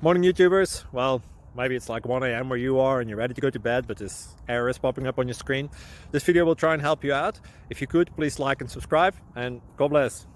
Morning YouTubers. Well, maybe it's like 1 a.m. where you are and you're ready to go to bed, but this error is popping up on your screen. This video will try and help you out. If you could, please like and subscribe, and God bless.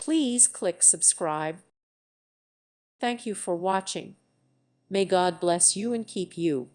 Please click subscribe. Thank you for watching. May God bless you and keep you.